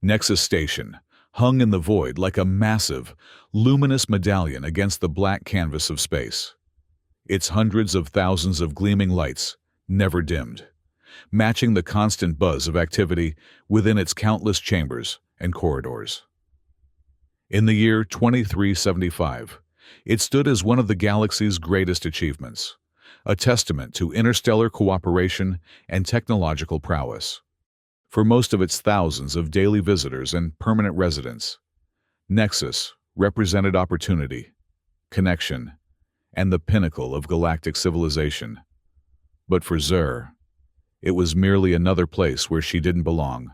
Nexus Station, hung in the void like a massive, luminous medallion against the black canvas of space. Its hundreds of thousands of gleaming lights, never dimmed, matching the constant buzz of activity within its countless chambers and corridors. In the year 2375, it stood as one of the galaxy's greatest achievements, a testament to interstellar cooperation and technological prowess. For most of its thousands of daily visitors and permanent residents, Nexus represented opportunity, connection, and the pinnacle of galactic civilization. But for Zur, it was merely another place where she didn't belong.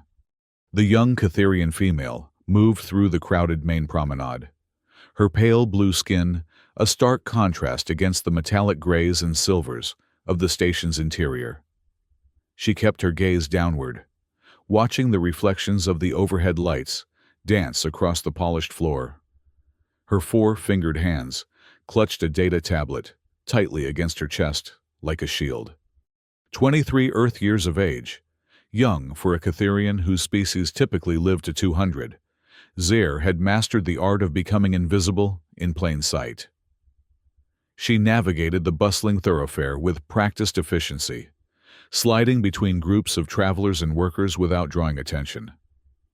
The young Catherian female moved through the crowded main promenade, her pale blue skin a stark contrast against the metallic grays and silvers of the station's interior. She kept her gaze downward, watching the reflections of the overhead lights dance across the polished floor. Her four-fingered hands clutched a data tablet tightly against her chest like a shield. 23 Earth years of age, young for a Catherian whose species typically lived to 200, Zur had mastered the art of becoming invisible in plain sight. She navigated the bustling thoroughfare with practiced efficiency, sliding between groups of travelers and workers without drawing attention.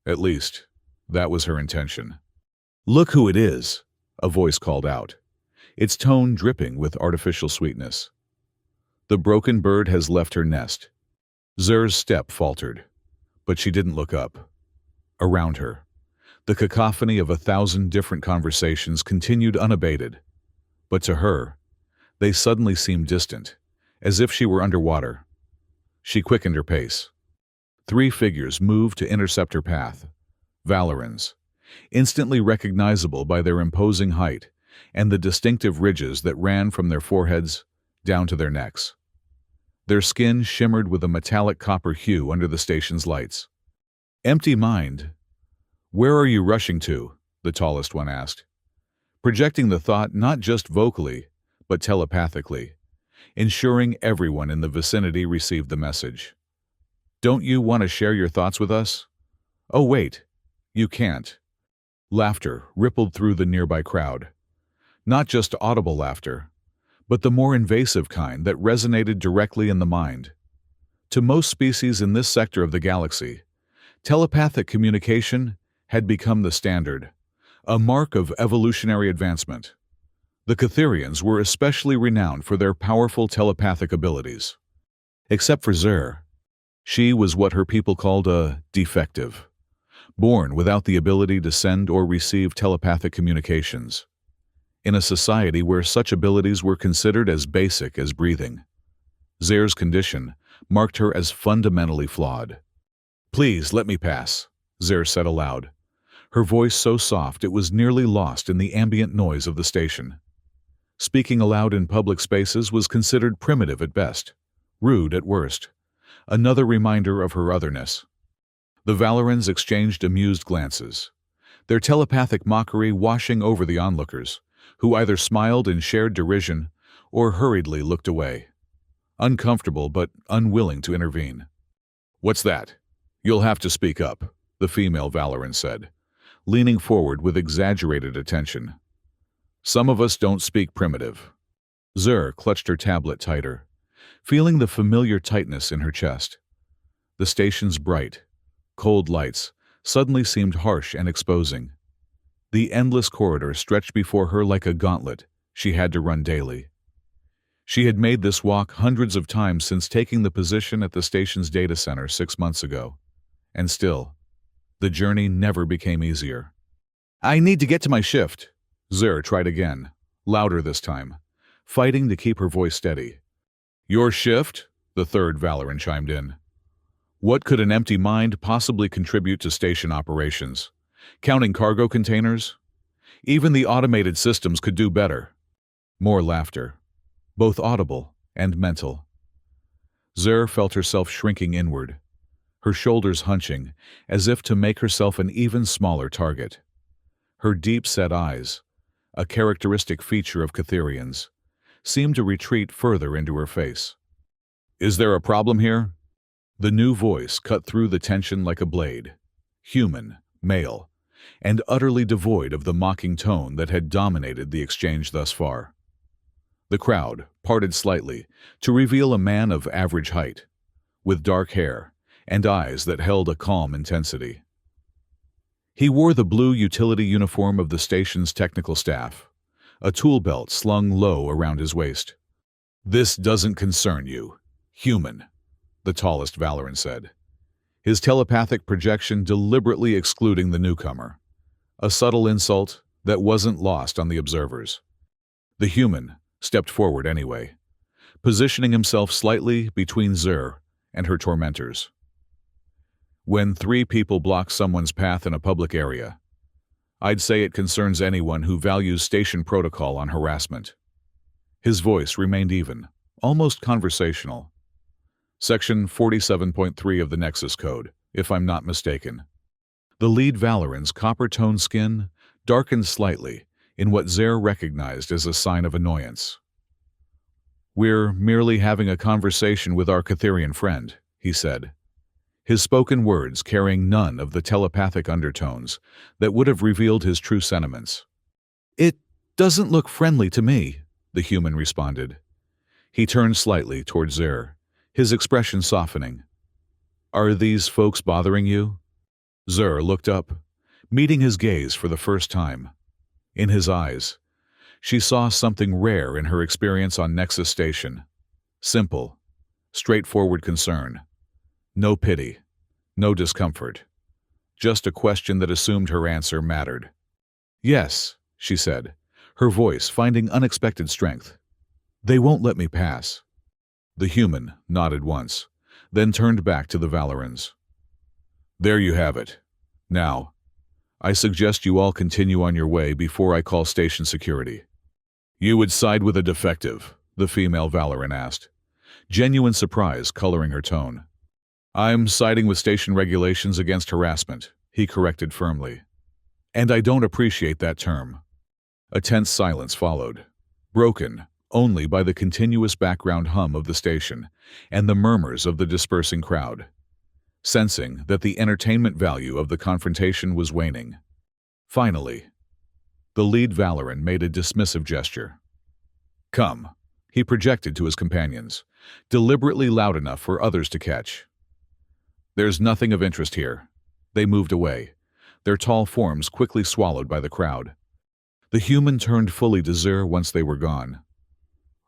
At least, that was her intention. "Look who it is," a voice called out, its tone dripping with artificial sweetness. "The broken bird has left her nest." Zur's step faltered, but she didn't look up. Around her, the cacophony of 1,000 different conversations continued unabated, but to her, they suddenly seemed distant, as if she were underwater. She quickened her pace. 3 figures moved to intercept her path, Valorans, instantly recognizable by their imposing height and the distinctive ridges that ran from their foreheads down to their necks. Their skin shimmered with a metallic copper hue under the station's lights. "Empty mind. Where are you rushing to?" the tallest one asked, projecting the thought not just vocally, but telepathically, ensuring everyone in the vicinity received the message. "Don't you want to share your thoughts with us?" "Oh wait, you can't." Laughter rippled through the nearby crowd. Not just audible laughter, but the more invasive kind that resonated directly in the mind. To most species in this sector of the galaxy, telepathic communication had become the standard, a mark of evolutionary advancement. The Catherians were especially renowned for their powerful telepathic abilities. Except for Zur, she was what her people called a defective, born without the ability to send or receive telepathic communications. In a society where such abilities were considered as basic as breathing, Zur's condition marked her as fundamentally flawed. "Please let me pass," Zur said aloud, her voice so soft it was nearly lost in the ambient noise of the station. Speaking aloud in public spaces was considered primitive at best, rude at worst, another reminder of her otherness. The Valorans exchanged amused glances, their telepathic mockery washing over the onlookers, who either smiled in shared derision or hurriedly looked away, uncomfortable but unwilling to intervene. "What's that? You'll have to speak up," the female Valoran said, leaning forward with exaggerated attention. "Some of us don't speak primitive." Zur clutched her tablet tighter, feeling the familiar tightness in her chest. The station's bright, cold lights suddenly seemed harsh and exposing. The endless corridor stretched before her like a gauntlet she had to run daily. She had made this walk hundreds of times since taking the position at the station's data center 6 months ago, and still, the journey never became easier. "I need to get to my shift," Zur tried again, louder this time, fighting to keep her voice steady. "Your shift?" the third Valoran chimed in. "What could an empty mind possibly contribute to station operations? Counting cargo containers? Even the automated systems could do better." More laughter, both audible and mental. Zur felt herself shrinking inward, her shoulders hunching as if to make herself an even smaller target. Her deep-set eyes, a characteristic feature of Catherians, seemed to retreat further into her face. "Is there a problem here?" The new voice cut through the tension like a blade, human male, and utterly devoid of the mocking tone that had dominated the exchange thus far. The crowd parted slightly to reveal a man of average height, with dark hair and eyes that held a calm intensity. He wore the blue utility uniform of the station's technical staff, a tool belt slung low around his waist. "This doesn't concern you, human," the tallest Valoran said, his telepathic projection deliberately excluding the newcomer, a subtle insult that wasn't lost on the observers. The human stepped forward anyway, positioning himself slightly between Zur and her tormentors. "When 3 people block someone's path in a public area, I'd say it concerns anyone who values station protocol on harassment." His voice remained even, almost conversational. Section 47.3 of the Nexus Code, if I'm not mistaken. The lead Valoran's copper-toned skin darkened slightly in what Zer recognized as a sign of annoyance. "We're merely having a conversation with our Catherian friend," he said, his spoken words carrying none of the telepathic undertones that would have revealed his true sentiments. "It doesn't look friendly to me," the human responded. He turned slightly toward Zer, his expression softening. "Are these folks bothering you?" Zer looked up, meeting his gaze for the first time. In his eyes, she saw something rare in her experience on Nexus Station. Simple, straightforward concern. No pity, no discomfort. Just a question that assumed her answer mattered. "Yes," she said, her voice finding unexpected strength. "They won't let me pass." The human nodded once, then turned back to the Valorans. "There you have it. Now, I suggest you all continue on your way before I call station security." "You would side with a defective?" the female Valoran asked, genuine surprise coloring her tone. "I'm siding with station regulations against harassment," he corrected firmly. "And I don't appreciate that term." A tense silence followed, broken only by the continuous background hum of the station and the murmurs of the dispersing crowd. Sensing that the entertainment value of the confrontation was waning, finally, the lead Valoran made a dismissive gesture. "Come," he projected to his companions, deliberately loud enough for others to catch. "There's nothing of interest here." They moved away, their tall forms quickly swallowed by the crowd. The human turned fully to Zer once they were gone.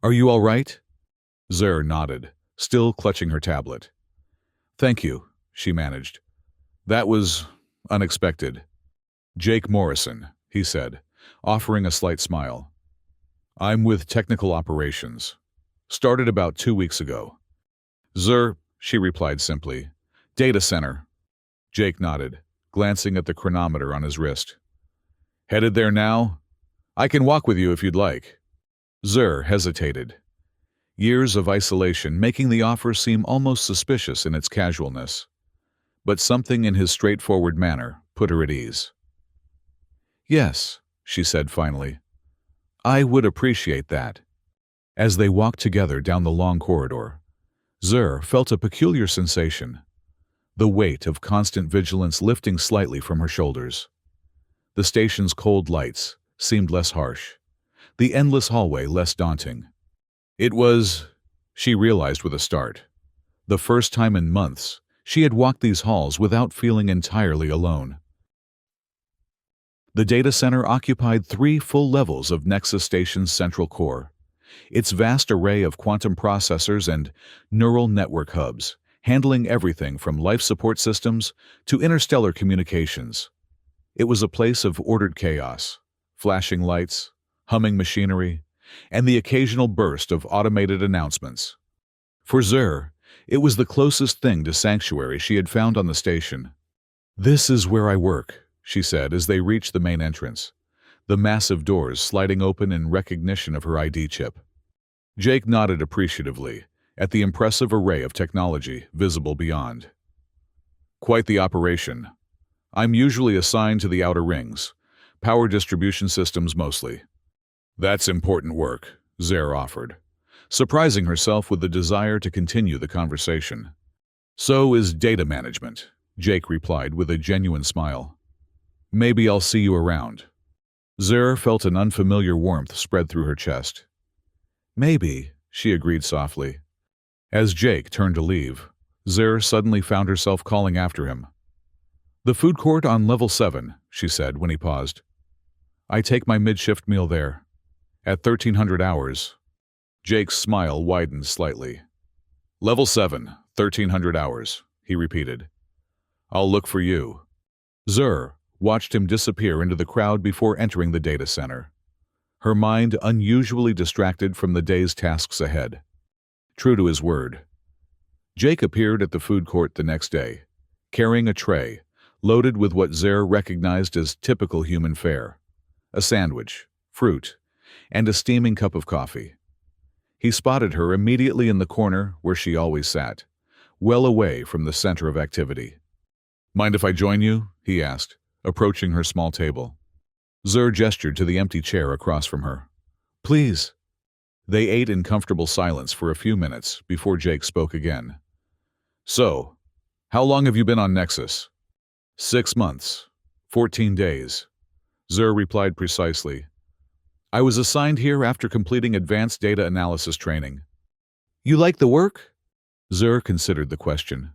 "Are you all right?" Zer nodded, still clutching her tablet. "Thank you," she managed. "That was unexpected." "Jake Morrison," he said, offering a slight smile. "I'm with Technical Operations. Started about 2 weeks ago." "Zer," she replied simply. "Data center." Jake nodded, glancing at the chronometer on his wrist. "Headed there now? I can walk with you if you'd like." Zer hesitated, years of isolation making the offer seem almost suspicious in its casualness. But something in his straightforward manner put her at ease. "Yes," she said finally. "I would appreciate that." As they walked together down the long corridor, Zer felt a peculiar sensation, the weight of constant vigilance lifting slightly from her shoulders. The station's cold lights seemed less harsh, the endless hallway less daunting. It was, she realized with a start, the first time in months she had walked these halls without feeling entirely alone. The data center occupied 3 full levels of Nexus Station's central core, its vast array of quantum processors and neural network hubs, handling everything from life support systems to interstellar communications. It was a place of ordered chaos, flashing lights, humming machinery, and the occasional burst of automated announcements. For Zer, it was the closest thing to sanctuary she had found on the station. "This is where I work," she said as they reached the main entrance, the massive doors sliding open in recognition of her ID chip. Jake nodded appreciatively at the impressive array of technology visible beyond. "Quite the operation. I'm usually assigned to the outer rings, power distribution systems mostly." "That's important work," Zer offered, surprising herself with the desire to continue the conversation. "So is data management," Jake replied with a genuine smile. Maybe I'll see you around. Zer felt an unfamiliar warmth spread through her chest. Maybe, she agreed softly. As Jake turned to leave, Zer suddenly found herself calling after him. The food court on level 7, she said when he paused. I take my mid-shift meal there. At 1300 hours. Jake's smile widened slightly. Level 7, 1300 hours, he repeated. I'll look for you. Zer watched him disappear into the crowd before entering the data center, her mind unusually distracted from the day's tasks ahead. True to his word, Jake appeared at the food court the next day, carrying a tray loaded with what Zer recognized as typical human fare: a sandwich, fruit, and a steaming cup of coffee. He spotted her immediately in the corner where she always sat, well away from the center of activity. Mind if I join you? He asked, approaching her small table. Zer gestured to the empty chair across from her. Please. They ate in comfortable silence for a few minutes before Jake spoke again. So, how long have you been on Nexus? 6 months, 14 days. Zer replied precisely. I was assigned here after completing advanced data analysis training. You like the work? Zer considered the question.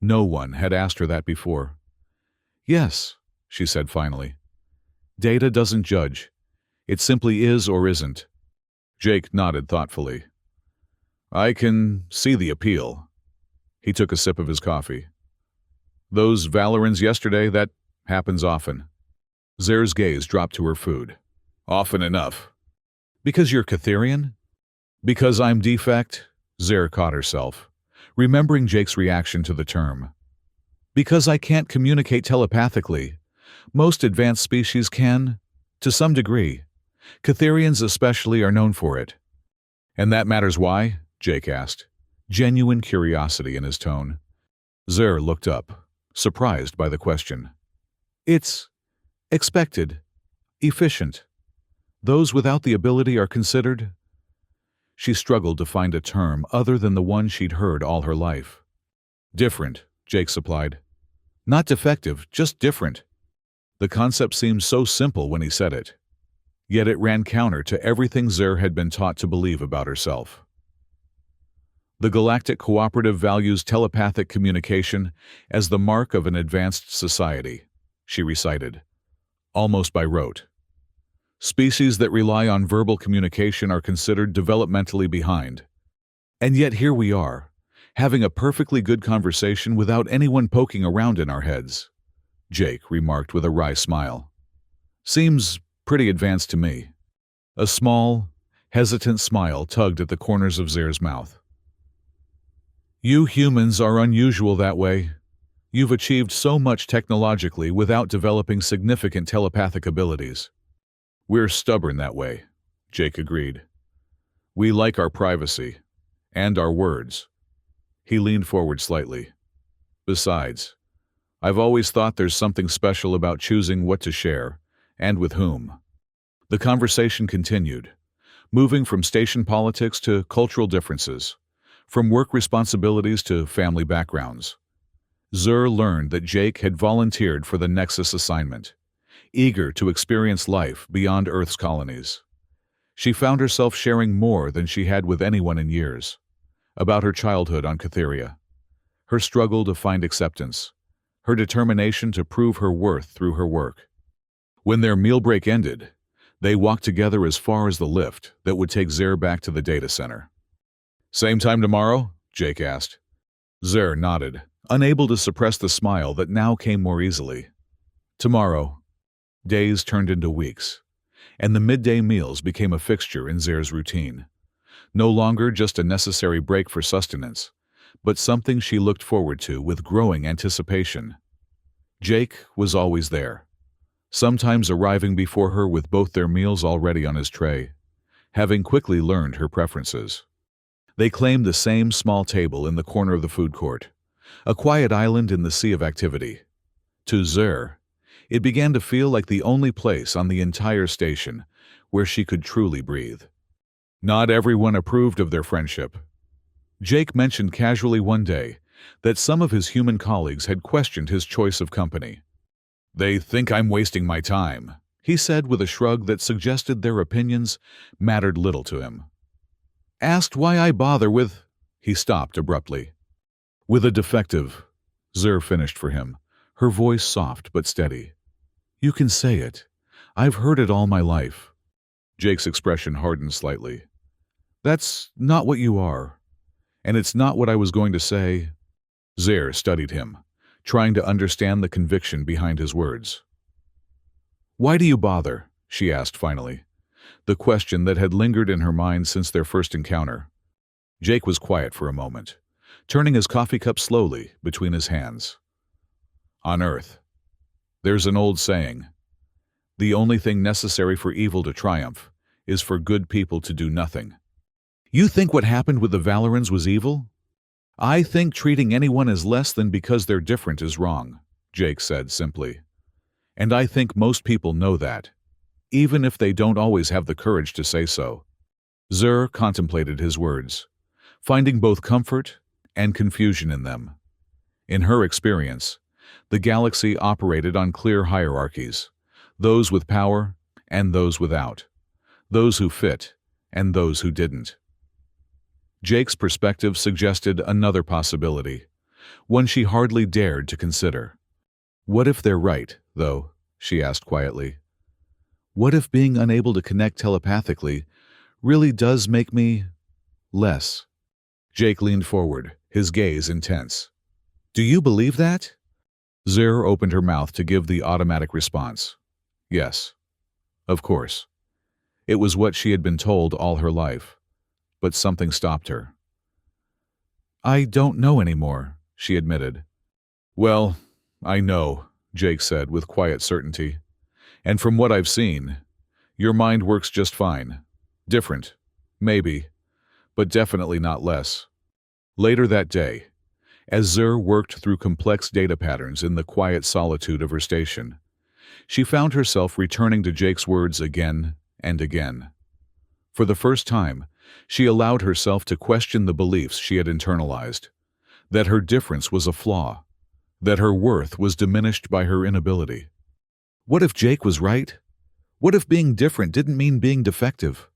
No one had asked her that before. Yes, she said finally. Data doesn't judge. It simply is or isn't. Jake nodded thoughtfully. I can see the appeal. He took a sip of his coffee. Those Valorans yesterday, that happens often. Zer's gaze dropped to her food. Often enough. Because you're Catherian? Because I'm defect? Zer caught herself, remembering Jake's reaction to the term. Because I can't communicate telepathically. Most advanced species can, to some degree. Catherians especially are known for it. And that matters why? Jake asked, genuine curiosity in his tone. Zer looked up, surprised by the question. It's expected, efficient. Those without the ability are considered. She struggled to find a term other than the one she'd heard all her life. Different, Jake supplied. Not defective, just different. The concept seemed so simple when he said it. Yet it ran counter to everything Zer had been taught to believe about herself. The Galactic Cooperative values telepathic communication as the mark of an advanced society, she recited, almost by rote. Species that rely on verbal communication are considered developmentally behind. And yet here we are, having a perfectly good conversation without anyone poking around in our heads, Jake remarked with a wry smile. Seems pretty advanced to me. A small, hesitant smile tugged at the corners of Zer's mouth. You humans are unusual that way. You've achieved so much technologically without developing significant telepathic abilities. We're stubborn that way, Jake agreed. We like our privacy, and our words. He leaned forward slightly. Besides, I've always thought there's something special about choosing what to share, and with whom. The conversation continued, moving from station politics to cultural differences, from work responsibilities to family backgrounds. Zer learned that Jake had volunteered for the Nexus assignment, eager to experience life beyond Earth's colonies. She found herself sharing more than she had with anyone in years, about her childhood on Catheria, her struggle to find acceptance, her determination to prove her worth through her work. When their meal break ended, they walked together as far as the lift that would take Zer back to the data center. Same time tomorrow? Jake asked. Zer nodded, unable to suppress the smile that now came more easily. Tomorrow. Days turned into weeks, and the midday meals became a fixture in Zer's routine. No longer just a necessary break for sustenance, but something she looked forward to with growing anticipation. Jake was always there, sometimes arriving before her with both their meals already on his tray, having quickly learned her preferences. They claimed the same small table in the corner of the food court, a quiet island in the sea of activity. To Zer, it began to feel like the only place on the entire station where she could truly breathe. Not everyone approved of their friendship. Jake mentioned casually one day that some of his human colleagues had questioned his choice of company. They think I'm wasting my time, he said with a shrug that suggested their opinions mattered little to him. Asked why I bother with... He stopped abruptly. With a defective, Zur finished for him, her voice soft but steady. You can say it. I've heard it all my life. Jake's expression hardened slightly. That's not what you are. And it's not what I was going to say. Zur studied him, trying to understand the conviction behind his words. Why do you bother? She asked finally, the question that had lingered in her mind since their first encounter. Jake was quiet for a moment, turning his coffee cup slowly between his hands. On Earth, there's an old saying, the only thing necessary for evil to triumph is for good people to do nothing. You think what happened with the Valorans was evil? I think treating anyone as less than because they're different is wrong, Jake said simply. And I think most people know that, even if they don't always have the courage to say so. Zur contemplated his words, finding both comfort and confusion in them. In her experience, the galaxy operated on clear hierarchies, those with power and those without, those who fit and those who didn't. Jake's perspective suggested another possibility, one she hardly dared to consider. What if they're right, though? She asked quietly. What if being unable to connect telepathically really does make me less? Jake leaned forward, his gaze intense. Do you believe that? Zur opened her mouth to give the automatic response. Yes, of course. It was what she had been told all her life, but something stopped her. I don't know anymore, she admitted. Well, I know, Jake said with quiet certainty. And from what I've seen, your mind works just fine. Different, maybe, but definitely not less. Later that day, as Zur worked through complex data patterns in the quiet solitude of her station, she found herself returning to Jake's words again and again. For the first time, she allowed herself to question the beliefs she had internalized, that her difference was a flaw, that her worth was diminished by her inability. What if Jake was right? What if being different didn't mean being defective?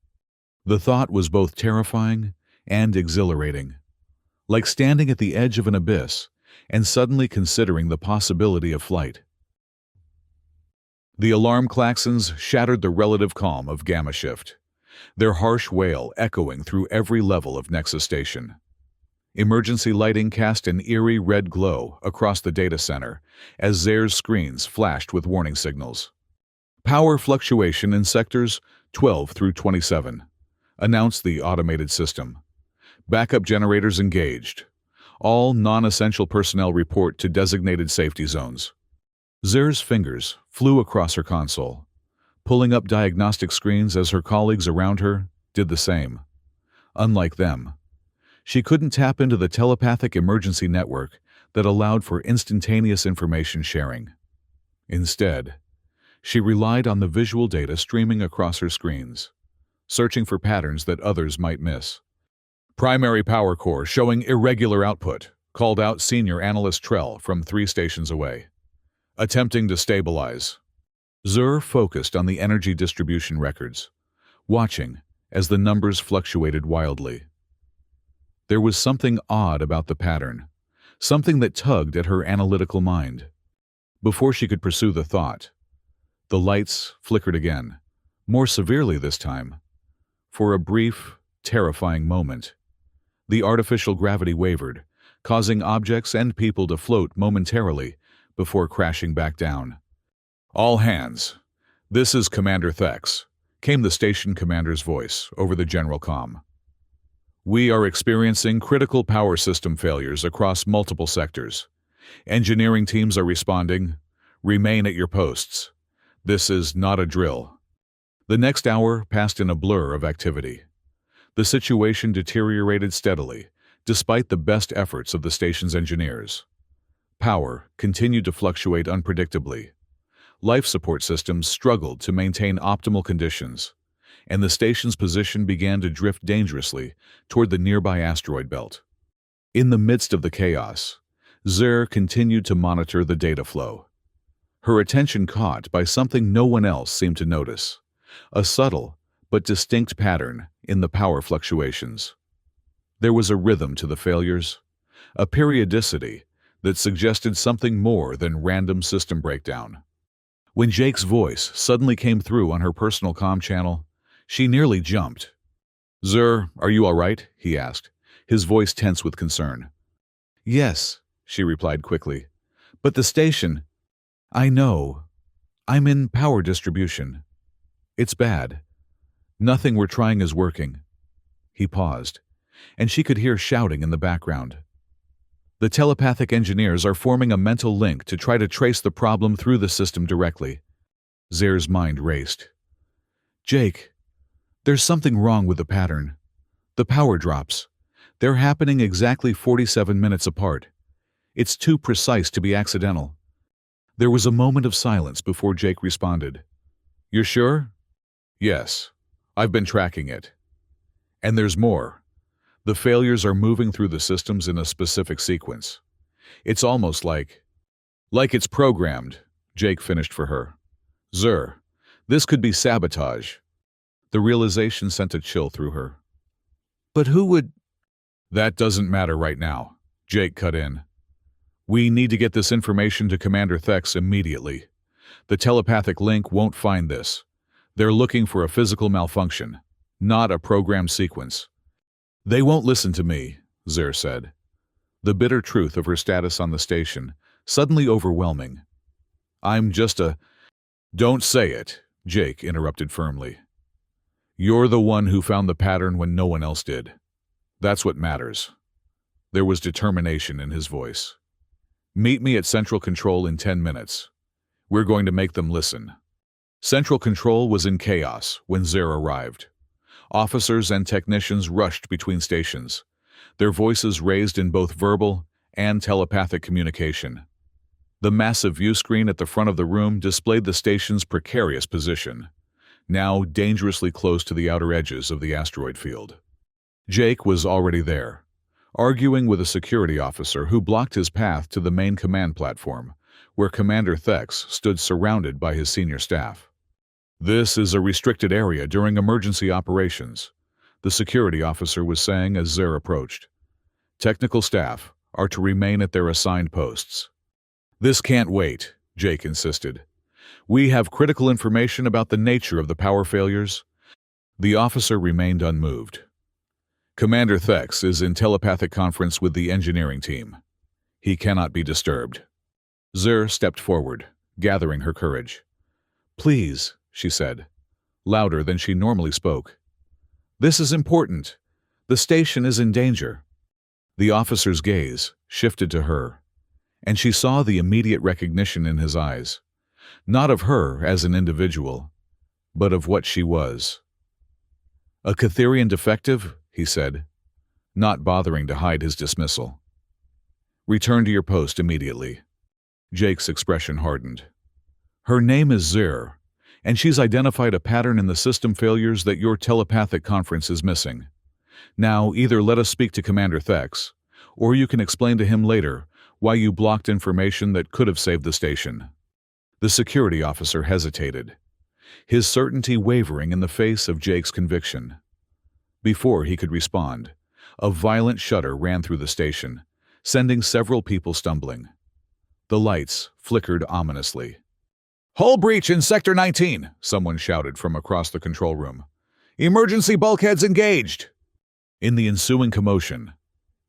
The thought was both terrifying and exhilarating, like standing at the edge of an abyss and suddenly considering the possibility of flight. The alarm klaxons shattered the relative calm of Gamma Shift, their harsh wail echoing through every level of Nexus Station. Emergency lighting cast an eerie red glow across the data center as Zur's screens flashed with warning signals. Power fluctuation in sectors 12 through 27, announced the automated system. Backup generators engaged. All non-essential personnel report to designated safety zones. Zur's fingers flew across her console, pulling up diagnostic screens as her colleagues around her did the same. Unlike them, she couldn't tap into the telepathic emergency network that allowed for instantaneous information sharing. Instead, she relied on the visual data streaming across her screens, searching for patterns that others might miss. Primary power core showing irregular output, called out Senior Analyst Trell from 3 stations away. Attempting to stabilize. Zur focused on the energy distribution records, watching as the numbers fluctuated wildly. There was something odd about the pattern, something that tugged at her analytical mind. Before she could pursue the thought, the lights flickered again, more severely this time. For a brief, terrifying moment, the artificial gravity wavered, causing objects and people to float momentarily before crashing back down. All hands, this is Commander Thex, came the station commander's voice over the general comm. We are experiencing critical power system failures across multiple sectors. Engineering teams are responding. Remain at your posts. This is not a drill. The next hour passed in a blur of activity. The situation deteriorated steadily, despite the best efforts of the station's engineers. Power continued to fluctuate unpredictably. Life support systems struggled to maintain optimal conditions, and the station's position began to drift dangerously toward the nearby asteroid belt. In the midst of the chaos, Zur continued to monitor the data flow. her attention caught by something no one else seemed to notice: a subtle but distinct pattern in the power fluctuations. There was a rhythm to the failures, a periodicity that suggested something more than random system breakdown. When Jake's voice suddenly came through on her personal comm channel, she nearly jumped. "Zur, are you all right?" he asked, his voice tense with concern. "Yes," she replied quickly. "But the station—" "I know. I'm in power distribution. It's bad. Nothing we're trying is working." He paused, and she could hear shouting in the background. "The telepathic engineers are forming a mental link to try to trace the problem through the system directly." Zer's mind raced. "Jake, there's something wrong with the pattern. The power drops. They're happening exactly 47 minutes apart. It's too precise to be accidental." There was a moment of silence before Jake responded. "You're sure?" "Yes. I've been tracking it. And there's more. The failures are moving through the systems in a specific sequence. It's almost like it's programmed," Jake finished for her. "Zur, this could be sabotage." The realization sent a chill through her. "But who would—" "That doesn't matter right now," Jake cut in. "We need to get this information to Commander Thex immediately. The telepathic link won't find this. They're looking for a physical malfunction, not a programmed sequence." "They won't listen to me," Zer said, the bitter truth of her status on the station suddenly overwhelming. "I'm just a—" "Don't say it," Jake interrupted firmly. "You're the one who found the pattern when no one else did. That's what matters." There was determination in his voice. "Meet me at Central Control in 10 minutes. We're going to make them listen." Central Control was in chaos when Zer arrived. Officers and technicians rushed between stations, their voices raised in both verbal and telepathic communication. The massive view screen at the front of the room displayed the station's precarious position, now dangerously close to the outer edges of the asteroid field. Jake was already there, arguing with a security officer who blocked his path to the main command platform, where Commander Thex stood surrounded by his senior staff. "This is a restricted area during emergency operations," the security officer was saying as Zer approached. "Technical staff are to remain at their assigned posts." "This can't wait," Jake insisted. "We have critical information about the nature of the power failures." The officer remained unmoved. "Commander Thex is in telepathic conference with the engineering team. He cannot be disturbed." Zer stepped forward, gathering her courage. "Please," she said, louder than she normally spoke. "This is important. The station is in danger." The officer's gaze shifted to her, and she saw the immediate recognition in his eyes, not of her as an individual, but of what she was. "A Catherian defective?" he said, not bothering to hide his dismissal. "Return to your post immediately." Jake's expression hardened. "Her name is Zer, and she's identified a pattern in the system failures that your telepathic conference is missing. Now, either let us speak to Commander Thex, or you can explain to him later why you blocked information that could have saved the station." The security officer hesitated, his certainty wavering in the face of Jake's conviction. Before he could respond, a violent shudder ran through the station, sending several people stumbling. The lights flickered ominously. "Hull breach in Sector 19, someone shouted from across the control room. "Emergency bulkheads engaged!" In the ensuing commotion,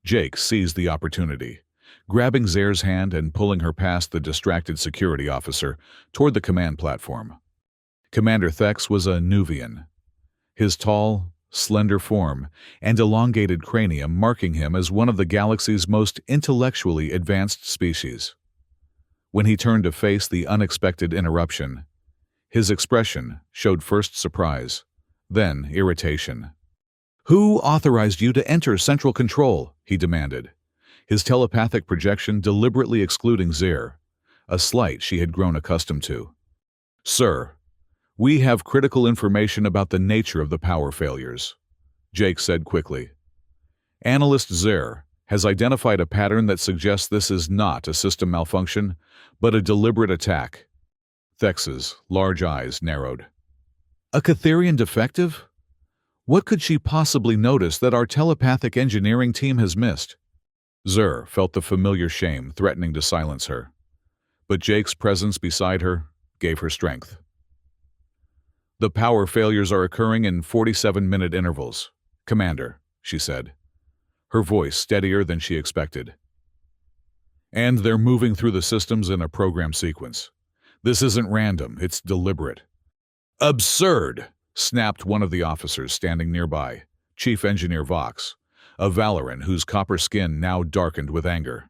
Jake seized the opportunity, grabbing Zer's hand and pulling her past the distracted security officer toward the command platform. Commander Thex was a Nuvian, his tall, slender form and elongated cranium marking him as one of the galaxy's most intellectually advanced species. When he turned to face the unexpected interruption, his expression showed first surprise, then irritation. "Who authorized you to enter Central Control?" he demanded, his telepathic projection deliberately excluding Zer, a slight she had grown accustomed to. "Sir, we have critical information about the nature of the power failures," Jake said quickly. "Analyst Zer has identified a pattern that suggests this is not a system malfunction, but a deliberate attack. Thex's large eyes narrowed. A Catherian defective? What could she possibly notice that our telepathic engineering team has missed? Zur felt the familiar shame threatening to silence her. But Jake's presence beside her gave her strength. The power failures are occurring in 47-minute intervals, Commander, she said, her voice steadier than she expected. And they're moving through the systems in a program sequence. This isn't random, it's deliberate. Absurd, snapped one of the officers standing nearby, Chief Engineer Vox, a Valoran whose copper skin now darkened with anger.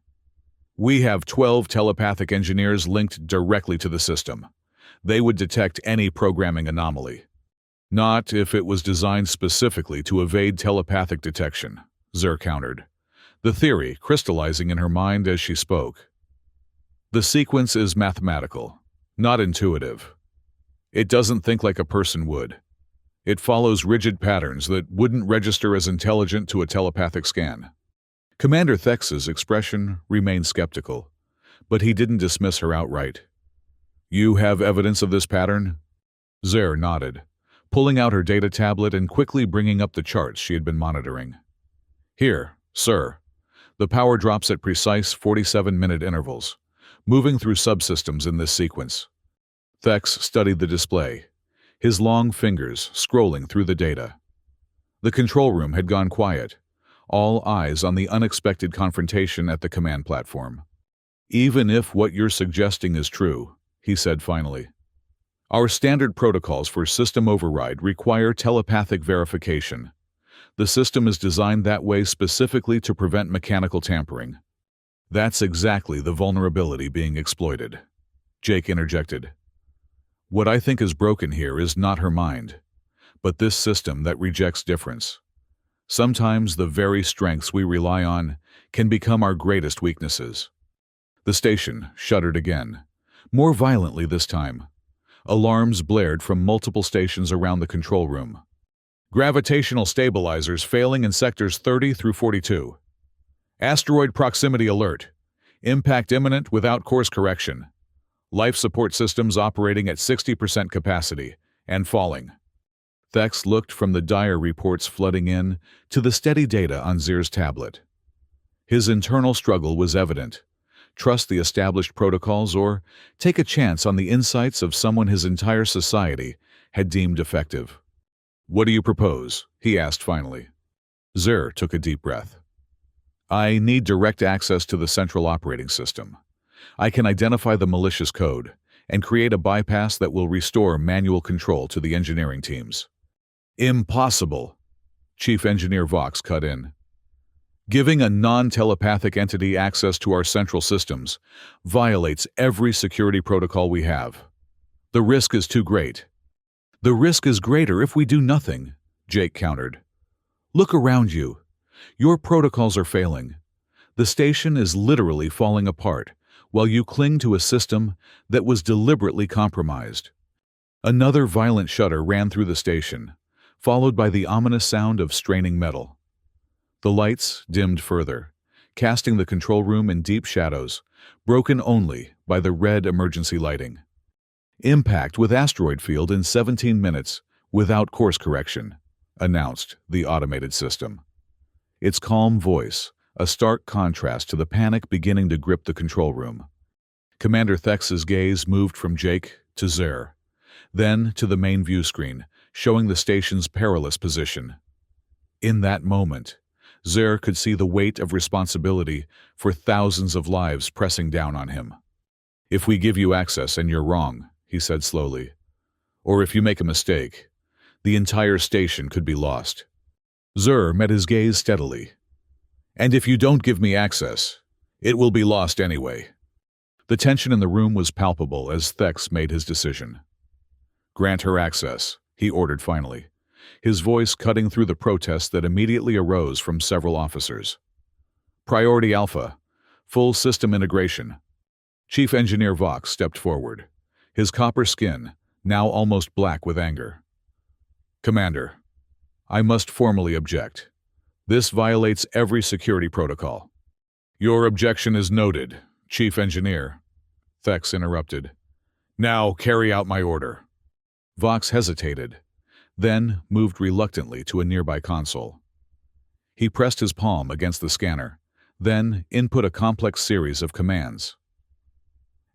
We have 12 telepathic engineers linked directly to the system. They would detect any programming anomaly. Not if it was designed specifically to evade telepathic detection, Zur countered, the theory crystallizing in her mind as she spoke. The sequence is mathematical, not intuitive. It doesn't think like a person would. It follows rigid patterns that wouldn't register as intelligent to a telepathic scan. Commander Thex's expression remained skeptical, but he didn't dismiss her outright. You have evidence of this pattern? Zur nodded, pulling out her data tablet and quickly bringing up the charts she had been monitoring. Here, sir. The power drops at precise 47-minute intervals, moving through subsystems in this sequence. Thex studied the display, his long fingers scrolling through the data. The control room had gone quiet, all eyes on the unexpected confrontation at the command platform. Even if what you're suggesting is true, he said finally, our standard protocols for system override require telepathic verification. The system is designed that way specifically to prevent mechanical tampering. That's exactly the vulnerability being exploited. Jake interjected. What I think is broken here is not her mind, but this system that rejects difference. Sometimes the very strengths we rely on can become our greatest weaknesses. The station shuddered again, more violently this time. Alarms blared from multiple stations around the control room. Gravitational stabilizers failing in sectors 30 through 42. Asteroid proximity alert. Impact imminent without course correction. Life support systems operating at 60% capacity and falling. Thex looked from the dire reports flooding in to the steady data on Zir's tablet. His internal struggle was evident. Trust the established protocols or take a chance on the insights of someone his entire society had deemed effective. What do you propose? He asked finally. Zur took a deep breath. I need direct access to the central operating system. I can identify the malicious code and create a bypass that will restore manual control to the engineering teams. Impossible, Chief Engineer Vox cut in. Giving a non-telepathic entity access to our central systems violates every security protocol we have. The risk is too great. The risk is greater if we do nothing, Jake countered. Look around you. Your protocols are failing. The station is literally falling apart while you cling to a system that was deliberately compromised. Another violent shudder ran through the station, followed by the ominous sound of straining metal. The lights dimmed further, casting the control room in deep shadows, broken only by the red emergency lighting. Impact with asteroid field in 17 minutes, without course correction, announced the automated system. Its calm voice, a stark contrast to the panic beginning to grip the control room. Commander Thex's gaze moved from Jake to Zur, then to the main view screen, showing the station's perilous position. In that moment, Zur could see the weight of responsibility for thousands of lives pressing down on him. If we give you access and you're wrong, he said slowly, or if you make a mistake, the entire station could be lost. Zur met his gaze steadily. And if you don't give me access, it will be lost anyway. The tension in the room was palpable as Thex made his decision. Grant her access, he ordered finally, his voice cutting through the protest that immediately arose from several officers. Priority Alpha, full system integration. Chief Engineer Vox stepped forward, his copper skin now almost black with anger. Commander, I must formally object. This violates every security protocol. Your objection is noted, Chief Engineer, Thex interrupted. Now carry out my order. Vox hesitated, then moved reluctantly to a nearby console. He pressed his palm against the scanner, then input a complex series of commands.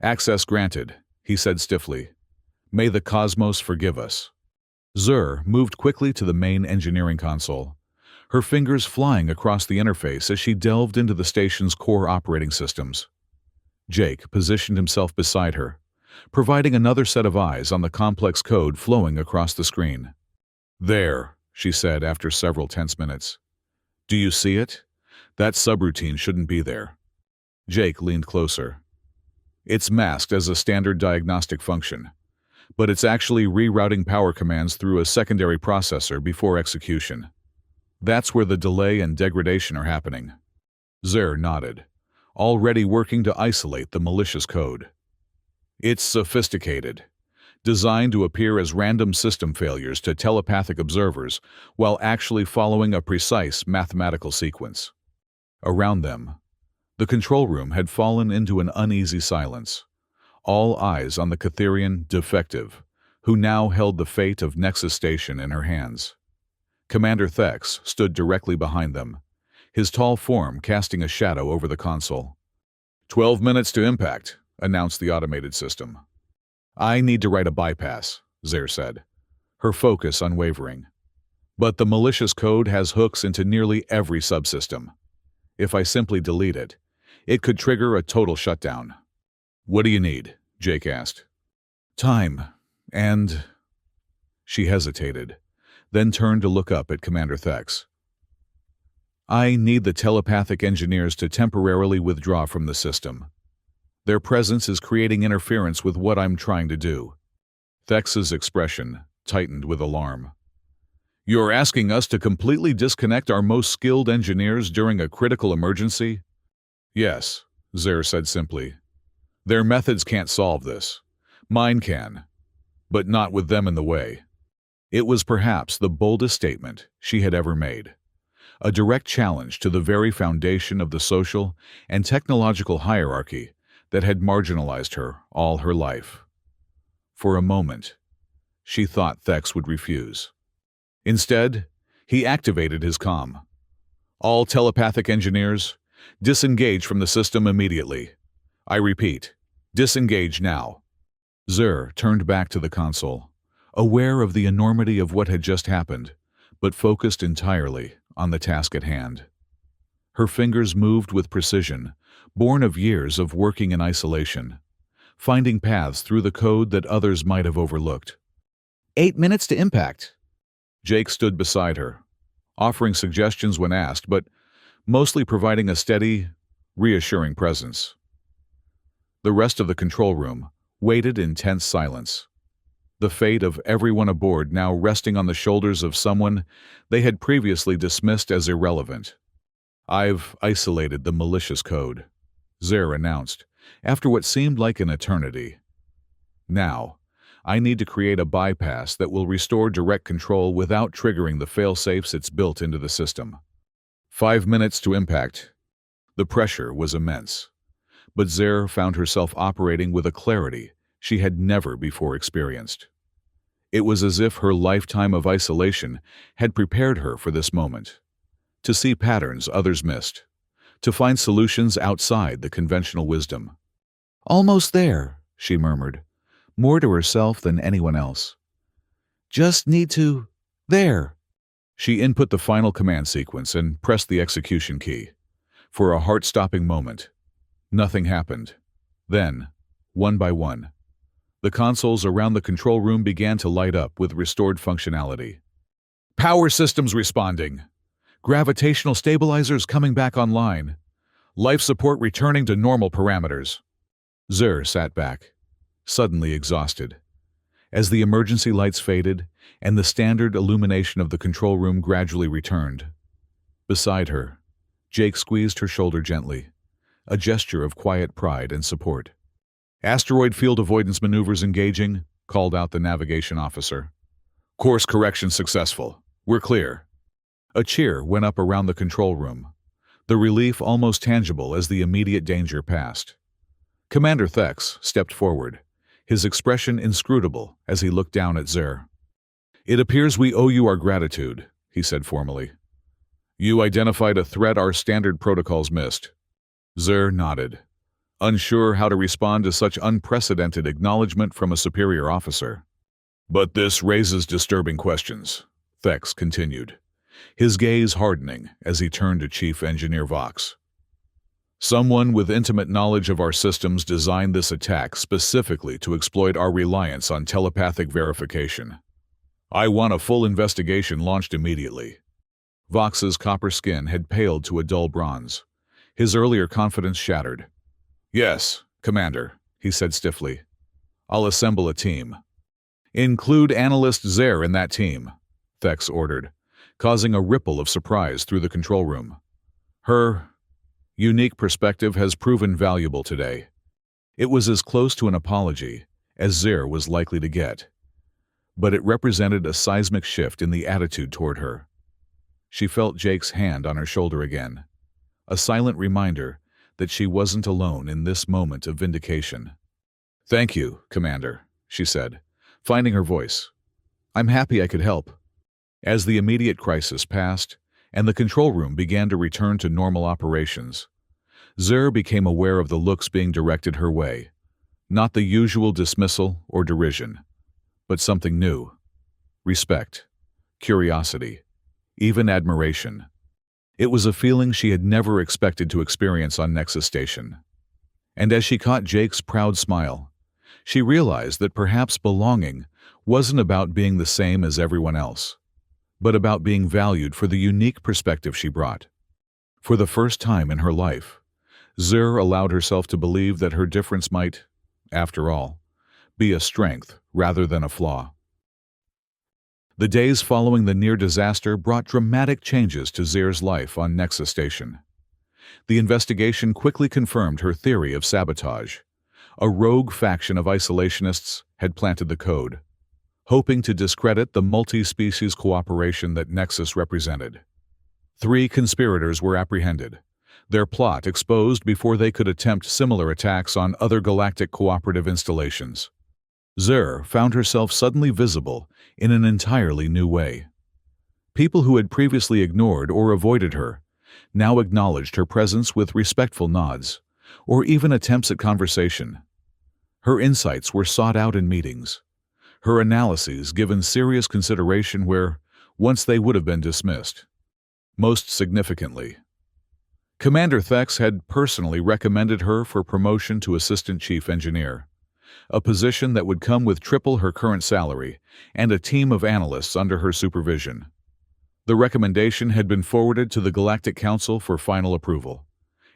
Access granted, he said stiffly. May the cosmos forgive us. Zur moved quickly to the main engineering console, her fingers flying across the interface as she delved into the station's core operating systems. Jake positioned himself beside her, providing another set of eyes on the complex code flowing across the screen. There, she said after several tense minutes. Do you see it? That subroutine shouldn't be there. Jake leaned closer. It's masked as a standard diagnostic function, but it's actually rerouting power commands through a secondary processor before execution. That's where the delay and degradation are happening. Zur nodded, already working to isolate the malicious code. It's sophisticated, designed to appear as random system failures to telepathic observers while actually following a precise mathematical sequence. Around them, the control room had fallen into an uneasy silence, all eyes on the Catherian defective, who now held the fate of Nexus Station in her hands. Commander Thex stood directly behind them, his tall form casting a shadow over the console. 12 minutes to impact, announced the automated system. I need to write a bypass, Zur said, her focus unwavering. But the malicious code has hooks into nearly every subsystem. If I simply delete it, it could trigger a total shutdown. What do you need? Jake asked. Time, and... She hesitated, then turned to look up at Commander Thex. I need the telepathic engineers to temporarily withdraw from the system. Their presence is creating interference with what I'm trying to do. Thex's expression tightened with alarm. You're asking us to completely disconnect our most skilled engineers during a critical emergency? Yes, Zur said simply. Their methods can't solve this. Mine can, but not with them in the way. It was perhaps the boldest statement she had ever made, a direct challenge to the very foundation of the social and technological hierarchy that had marginalized her all her life. For a moment, she thought Thex would refuse. Instead, he activated his comm. All telepathic engineers, disengage from the system immediately. I repeat, disengage now. Zur turned back to the console, aware of the enormity of what had just happened, but focused entirely on the task at hand. Her fingers moved with precision, born of years of working in isolation, finding paths through the code that others might have overlooked. 8 minutes to impact. Jake stood beside her, offering suggestions when asked, but mostly providing a steady, reassuring presence. The rest of the control room waited in tense silence, the fate of everyone aboard now resting on the shoulders of someone they had previously dismissed as irrelevant. I've isolated the malicious code, Zur announced, after what seemed like an eternity. Now, I need to create a bypass that will restore direct control without triggering the fail-safes it's built into the system. 5 minutes to impact. The pressure was immense, but Zur found herself operating with a clarity she had never before experienced. It was as if her lifetime of isolation had prepared her for this moment, to see patterns others missed, to find solutions outside the conventional wisdom. Almost there, she murmured, more to herself than anyone else. Just need to... there. She input the final command sequence and pressed the execution key. For a heart-stopping moment, nothing happened. Then, one by one, the consoles around the control room began to light up with restored functionality. Power systems responding. Gravitational stabilizers coming back online. Life support returning to normal parameters. Zur sat back, suddenly exhausted. As the emergency lights faded and the standard illumination of the control room gradually returned. Beside her, Jake squeezed her shoulder gently, a gesture of quiet pride and support. Asteroid field avoidance maneuvers engaging, called out the navigation officer. Course correction successful. We're clear. A cheer went up around the control room, the relief almost tangible as the immediate danger passed. Commander Thex stepped forward, his expression inscrutable as he looked down at Zer. "It appears we owe you our gratitude," he said formally. "You identified a threat our standard protocols missed." Zer nodded, unsure how to respond to such unprecedented acknowledgement from a superior officer. "But this raises disturbing questions," Thex continued, his gaze hardening as he turned to Chief Engineer Vox. "Someone with intimate knowledge of our systems designed this attack specifically to exploit our reliance on telepathic verification. I want a full investigation launched immediately." Vox's copper skin had paled to a dull bronze, his earlier confidence shattered. "Yes, Commander," he said stiffly. "I'll assemble a team." "Include Analyst Zer in that team," Thex ordered, causing a ripple of surprise through the control room. Her unique perspective has proven valuable today. It was as close to an apology as Zer was likely to get, but it represented a seismic shift in the attitude toward her. She felt Jake's hand on her shoulder again, a silent reminder that she wasn't alone in this moment of vindication. "Thank you, Commander," she said, finding her voice. "I'm happy I could help." As the immediate crisis passed and the control room began to return to normal operations, Zer became aware of the looks being directed her way, not the usual dismissal or derision, but something new. Respect, curiosity, even admiration. It was a feeling she had never expected to experience on Nexus Station. And as she caught Jake's proud smile, she realized that perhaps belonging wasn't about being the same as everyone else, but about being valued for the unique perspective she brought. For the first time in her life, Zer allowed herself to believe that her difference might, after all, be a strength rather than a flaw. The days following the near disaster brought dramatic changes to Zer's life on Nexus Station. The investigation quickly confirmed her theory of sabotage. A rogue faction of isolationists had planted the code, hoping to discredit the multi-species cooperation that Nexus represented. 3 conspirators were apprehended, their plot exposed before they could attempt similar attacks on other galactic cooperative installations. Zer found herself suddenly visible in an entirely new way. People who had previously ignored or avoided her now acknowledged her presence with respectful nods, or even attempts at conversation. Her insights were sought out in meetings, her analyses given serious consideration where once they would have been dismissed. Most significantly, Commander Thex had personally recommended her for promotion to Assistant Chief Engineer, a position that would come with triple her current salary and a team of analysts under her supervision. The recommendation had been forwarded to the Galactic Council for final approval,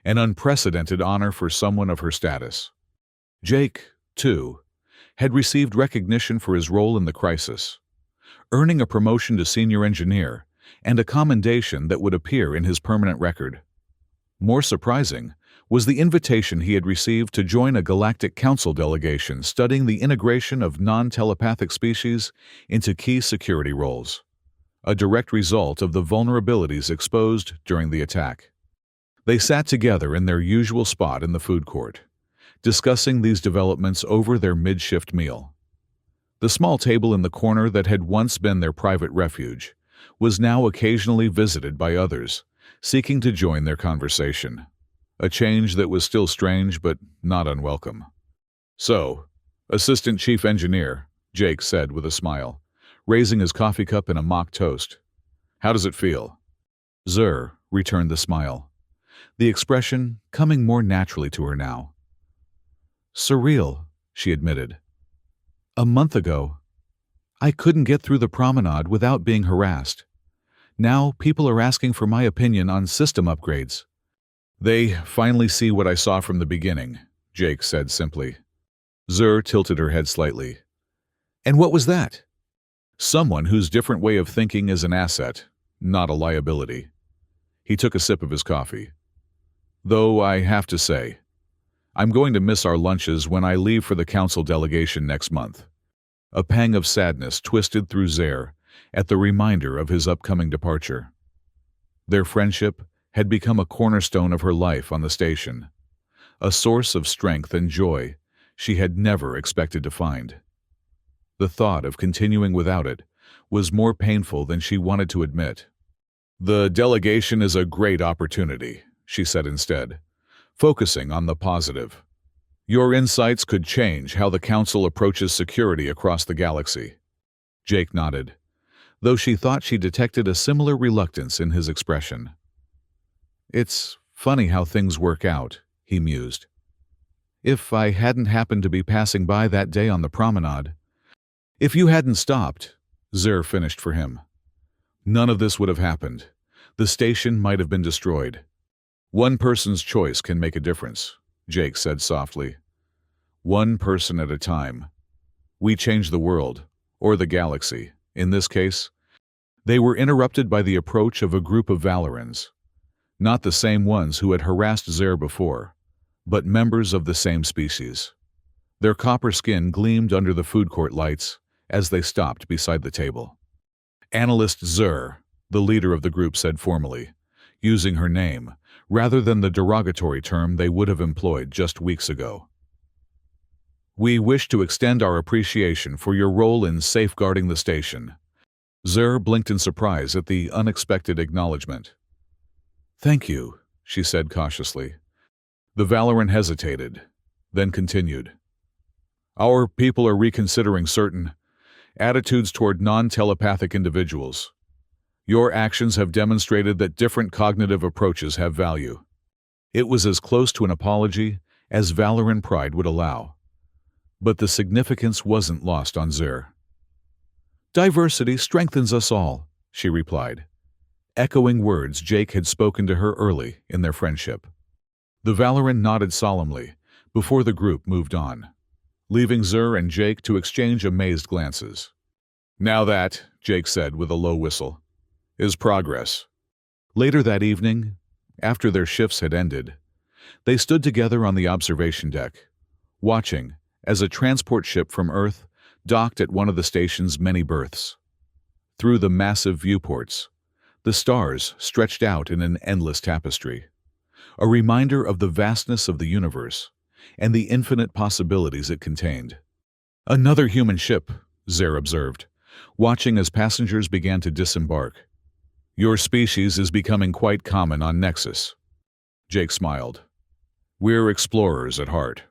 an unprecedented honor for someone of her status. Jake, too, had received recognition for his role in the crisis, earning a promotion to senior engineer and a commendation that would appear in his permanent record. More surprising was the invitation he had received to join a Galactic Council delegation studying the integration of non-telepathic species into key security roles, a direct result of the vulnerabilities exposed during the attack. They sat together in their usual spot in the food court, discussing these developments over their mid-shift meal. The small table in the corner that had once been their private refuge was now occasionally visited by others, seeking to join their conversation, a change that was still strange but not unwelcome. "So, Assistant Chief Engineer," Jake said with a smile, raising his coffee cup in a mock toast. "How does it feel?" Zer returned the smile, the expression coming more naturally to her now. "Surreal," she admitted. "A month ago, I couldn't get through the promenade without being harassed. Now people are asking for my opinion on system upgrades." "They finally see what I saw from the beginning," Jake said simply. Zer tilted her head slightly. "And what was that?" "Someone whose different way of thinking is an asset, not a liability." He took a sip of his coffee. "Though I have to say, I'm going to miss our lunches when I leave for the council delegation next month." A pang of sadness twisted through Zer at the reminder of his upcoming departure. Their friendship had become a cornerstone of her life on the station, a source of strength and joy she had never expected to find. The thought of continuing without it was more painful than she wanted to admit. "The delegation is a great opportunity," she said instead, focusing on the positive. "Your insights could change how the Council approaches security across the galaxy." Jake nodded, though she thought she detected a similar reluctance in his expression. "It's funny how things work out," he mused. "If I hadn't happened to be passing by that day on the promenade—" "If you hadn't stopped," Zer finished for him, "none of this would have happened. The station might have been destroyed." "One person's choice can make a difference," Jake said softly. "One person at a time. We change the world, or the galaxy, in this case." They were interrupted by the approach of a group of Valorans. Not the same ones who had harassed Zer before, but members of the same species. Their copper skin gleamed under the food court lights as they stopped beside the table. "Analyst Zer," the leader of the group said formally, using her name rather than the derogatory term they would have employed just weeks ago. "We wish to extend our appreciation for your role in safeguarding the station." Zer blinked in surprise at the unexpected acknowledgement. "Thank you," she said cautiously. The Valoran hesitated, then continued. "Our people are reconsidering certain attitudes toward non-telepathic individuals. Your actions have demonstrated that different cognitive approaches have value." It was as close to an apology as Valoran pride would allow. But the significance wasn't lost on Zer. "Diversity strengthens us all," she replied, echoing words Jake had spoken to her early in their friendship. The Valoran nodded solemnly before the group moved on, leaving Zer and Jake to exchange amazed glances. "Now that," Jake said with a low whistle, "is progress." Later that evening, after their shifts had ended, they stood together on the observation deck, watching as a transport ship from Earth docked at one of the station's many berths. Through the massive viewports, the stars stretched out in an endless tapestry, a reminder of the vastness of the universe and the infinite possibilities it contained. "Another human ship," Zer observed, watching as passengers began to disembark. "Your species is becoming quite common on Nexus." Jake smiled. "We're explorers at heart.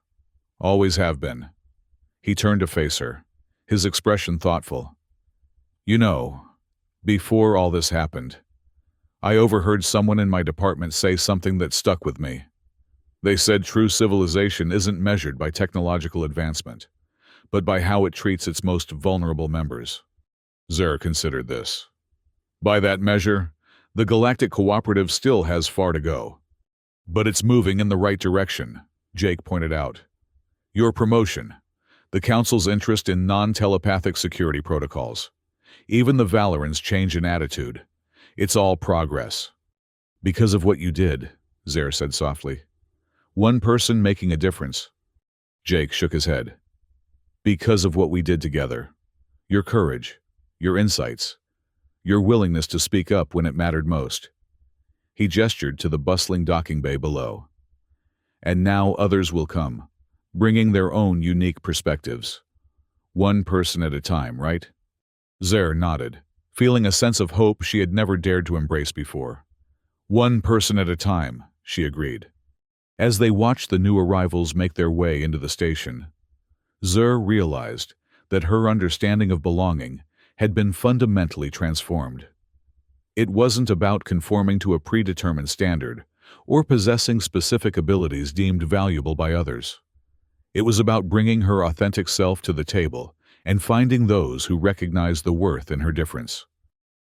Always have been." He turned to face her, his expression thoughtful. "You know, before all this happened, I overheard someone in my department say something that stuck with me. They said true civilization isn't measured by technological advancement, but by how it treats its most vulnerable members." Zer considered this. "By that measure, the Galactic Cooperative still has far to go. But it's moving in the right direction," Jake pointed out. "Your promotion, the Council's interest in non-telepathic security protocols, even the Valorans' change in attitude. It's all progress." "Because of what you did," Zer said softly. "One person making a difference." Jake shook his head. "Because of what we did together. Your courage, your insights, your willingness to speak up when it mattered most." He gestured to the bustling docking bay below. "And now others will come, bringing their own unique perspectives. One person at a time, right?" Zer nodded, feeling a sense of hope she had never dared to embrace before. "One person at a time," she agreed. As they watched the new arrivals make their way into the station, Zer realized that her understanding of belonging had been fundamentally transformed. It wasn't about conforming to a predetermined standard or possessing specific abilities deemed valuable by others. It was about bringing her authentic self to the table and finding those who recognized the worth in her difference.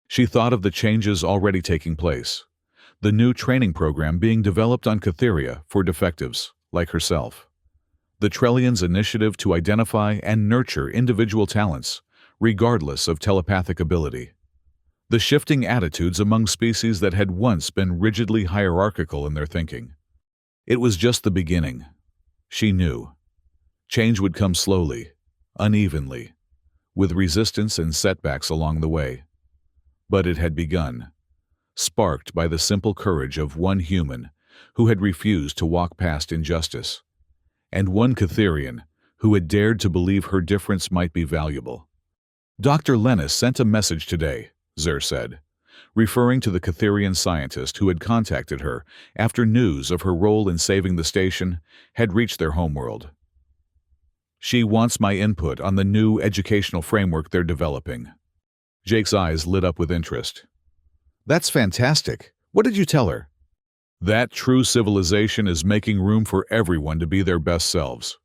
She thought of the changes already taking place, the new training program being developed on Catheria for defectives like herself, the Trellian's initiative to identify and nurture individual talents, regardless of telepathic ability, the shifting attitudes among species that had once been rigidly hierarchical in their thinking. It was just the beginning. She knew. Change would come slowly, unevenly, with resistance and setbacks along the way. But it had begun, sparked by the simple courage of one human who had refused to walk past injustice, and one Catherian who had dared to believe her difference might be valuable. Dr. Lennis sent a message today, Zur said, referring to the Catherian scientist who had contacted her after news of her role in saving the station had reached their homeworld. She wants my input on the new educational framework they're developing. Jake's eyes lit up with interest. That's fantastic. What did you tell her? That true civilization is making room for everyone to be their best selves,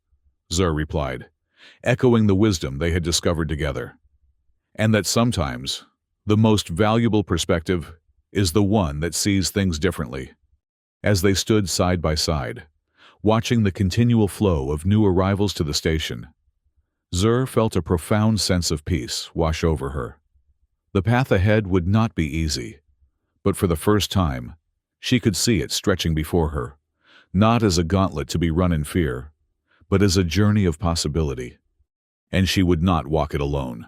Zur replied, echoing the wisdom they had discovered together. And that sometimes, the most valuable perspective is the one that sees things differently. As they stood side by side, watching the continual flow of new arrivals to the station, Zur felt a profound sense of peace wash over her. The path ahead would not be easy, but for the first time, she could see it stretching before her, not as a gauntlet to be run in fear, but as a journey of possibility. And she would not walk it alone.